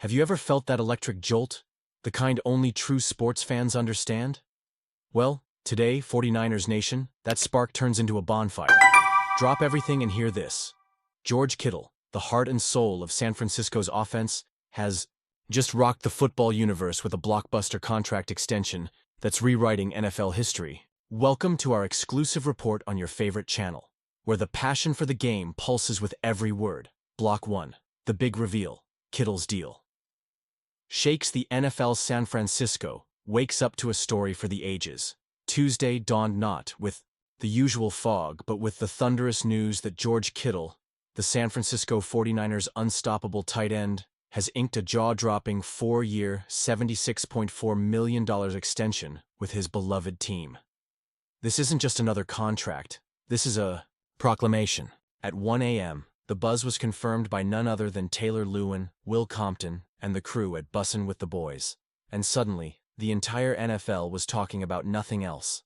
Have you ever felt that electric jolt? The kind only true sports fans understand? Well, today, 49ers Nation, that spark turns into a bonfire. Drop everything and hear this. George Kittle, the heart and soul of San Francisco's offense, has just rocked the football universe with a blockbuster contract extension that's rewriting NFL history. Welcome to our exclusive report on your favorite channel, where the passion for the game pulses with every word. Block 1. The big reveal. Kittle's deal. Shakes the NFL's San Francisco, wakes up to a story for the ages. Tuesday dawned not with the usual fog, but with the thunderous news that George Kittle, the San Francisco 49ers' unstoppable tight end, has inked a jaw-dropping 4-year, $76.4 million extension with his beloved team. This isn't just another contract. This is a proclamation. At 1 a.m., the buzz was confirmed by none other than Taylor Lewin, Will Compton, and the crew at Bussin' with the Boys. And suddenly, the entire NFL was talking about nothing else.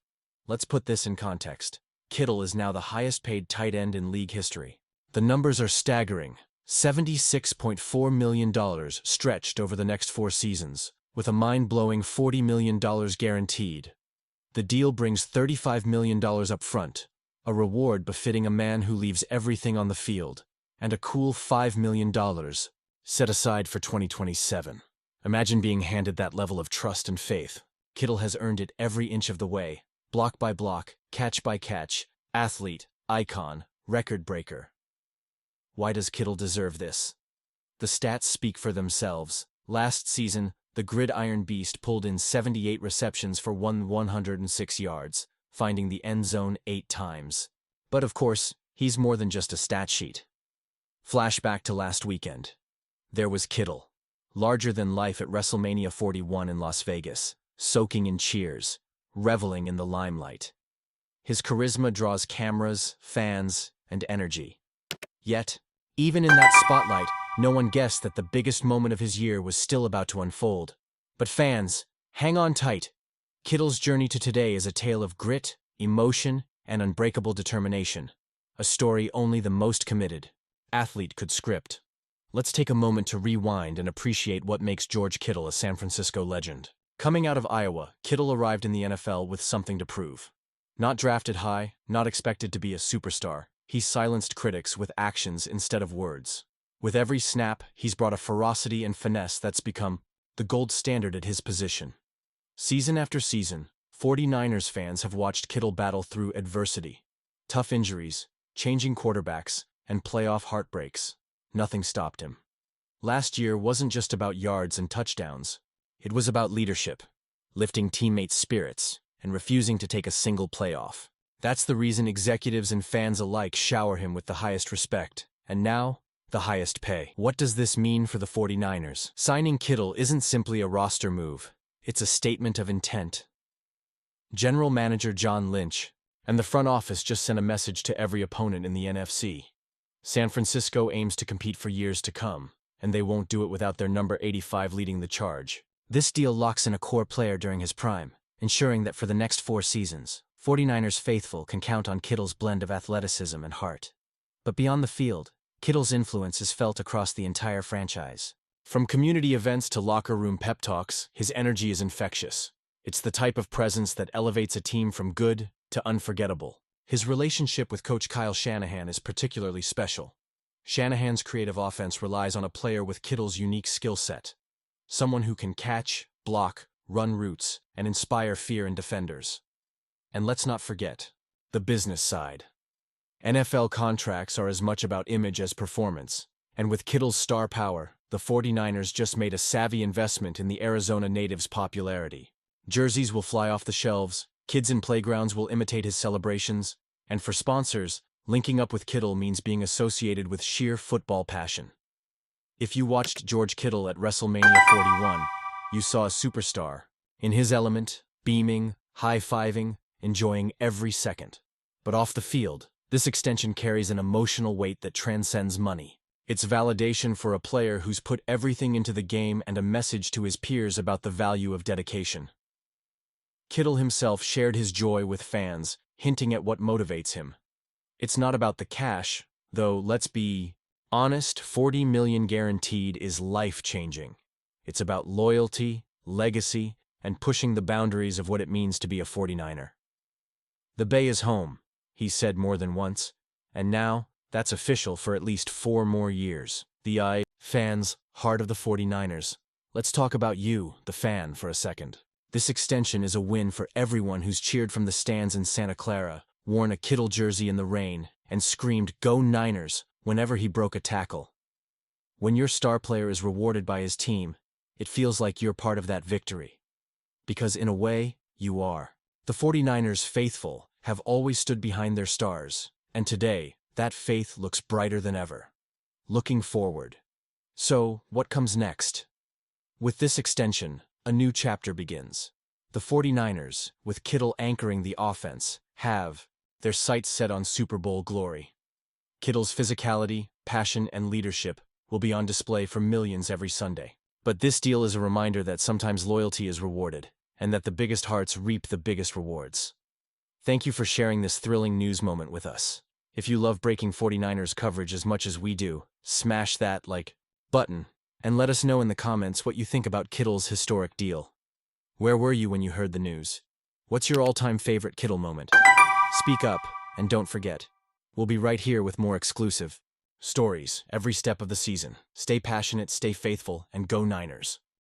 Let's put this in context. Kittle is now the highest-paid tight end in league history. The numbers are staggering. $76.4 million stretched over the next 4 seasons, with a mind-blowing $40 million guaranteed. The deal brings $35 million up front, a reward befitting a man who leaves everything on the field, and a cool $5 million set aside for 2027. Imagine being handed that level of trust and faith. Kittle has earned it every inch of the way, block by block, catch by catch, athlete, icon, record breaker. Why does Kittle deserve this? The stats speak for themselves. Last season, the gridiron beast pulled in 78 receptions for 106 yards, finding the end zone 8 times. But of course, he's more than just a stat sheet. Flashback to last weekend. There was Kittle, larger than life at WrestleMania 41 in Las Vegas, soaking in cheers, reveling in the limelight. His charisma draws cameras, fans, and energy. Yet, even in that spotlight, no one guessed that the biggest moment of his year was still about to unfold. But fans, hang on tight. Kittle's journey to today is a tale of grit, emotion, and unbreakable determination. A story only the most committed athlete could script. Let's take a moment to rewind and appreciate what makes George Kittle a San Francisco legend. Coming out of Iowa, Kittle arrived in the NFL with something to prove. Not drafted high, not expected to be a superstar, he silenced critics with actions instead of words. With every snap, he's brought a ferocity and finesse that's become the gold standard at his position. Season after season, 49ers fans have watched Kittle battle through adversity. Tough injuries, changing quarterbacks, and playoff heartbreaks. Nothing stopped him. Last year wasn't just about yards and touchdowns. It was about leadership, lifting teammates' spirits, and refusing to take a single playoff. That's the reason executives and fans alike shower him with the highest respect. And now, the highest pay. What does this mean for the 49ers? Signing Kittle isn't simply a roster move. It's a statement of intent. General Manager John Lynch and the front office just sent a message to every opponent in the NFC. San Francisco aims to compete for years to come, and they won't do it without their number 85 leading the charge. This deal locks in a core player during his prime, ensuring that for the next 4 seasons, 49ers faithful can count on Kittle's blend of athleticism and heart. But beyond the field, Kittle's influence is felt across the entire franchise. From community events to locker room pep talks, his energy is infectious. It's the type of presence that elevates a team from good to unforgettable. His relationship with Coach Kyle Shanahan is particularly special. Shanahan's creative offense relies on a player with Kittle's unique skill set. Someone who can catch, block, run routes, and inspire fear in defenders. And let's not forget the business side. NFL contracts are as much about image as performance, and with Kittle's star power, the 49ers just made a savvy investment in the Arizona native's popularity. Jerseys will fly off the shelves, kids in playgrounds will imitate his celebrations, and for sponsors, linking up with Kittle means being associated with sheer football passion. If you watched George Kittle at WrestleMania 41, you saw a superstar, in his element, beaming, high-fiving, enjoying every second. But off the field, this extension carries an emotional weight that transcends money. It's validation for a player who's put everything into the game and a message to his peers about the value of dedication. Kittle himself shared his joy with fans, hinting at what motivates him. It's not about the cash, though let's be honest, $40 million guaranteed is life-changing. It's about loyalty, legacy, and pushing the boundaries of what it means to be a 49er. The Bay is home, he said more than once, and now, that's official for at least 4 more years. The fans, heart of the 49ers. Let's talk about you, the fan, for a second. This extension is a win for everyone who's cheered from the stands in Santa Clara, worn a Kittle jersey in the rain, and screamed, "Go Niners," whenever he broke a tackle. When your star player is rewarded by his team, it feels like you're part of that victory. Because in a way, you are. The 49ers faithful have always stood behind their stars, and today, that faith looks brighter than ever. Looking forward. So, what comes next? With this extension, a new chapter begins. The 49ers, with Kittle anchoring the offense, have their sights set on Super Bowl glory. Kittle's physicality, passion, and leadership will be on display for millions every Sunday. But this deal is a reminder that sometimes loyalty is rewarded, and that the biggest hearts reap the biggest rewards. Thank you for sharing this thrilling news moment with us. If you love breaking 49ers coverage as much as we do, smash that like button, and let us know in the comments what you think about Kittle's historic deal. Where were you when you heard the news? What's your all-time favorite Kittle moment? Speak up, and don't forget, we'll be right here with more exclusive stories every step of the season. Stay passionate, stay faithful, and go Niners.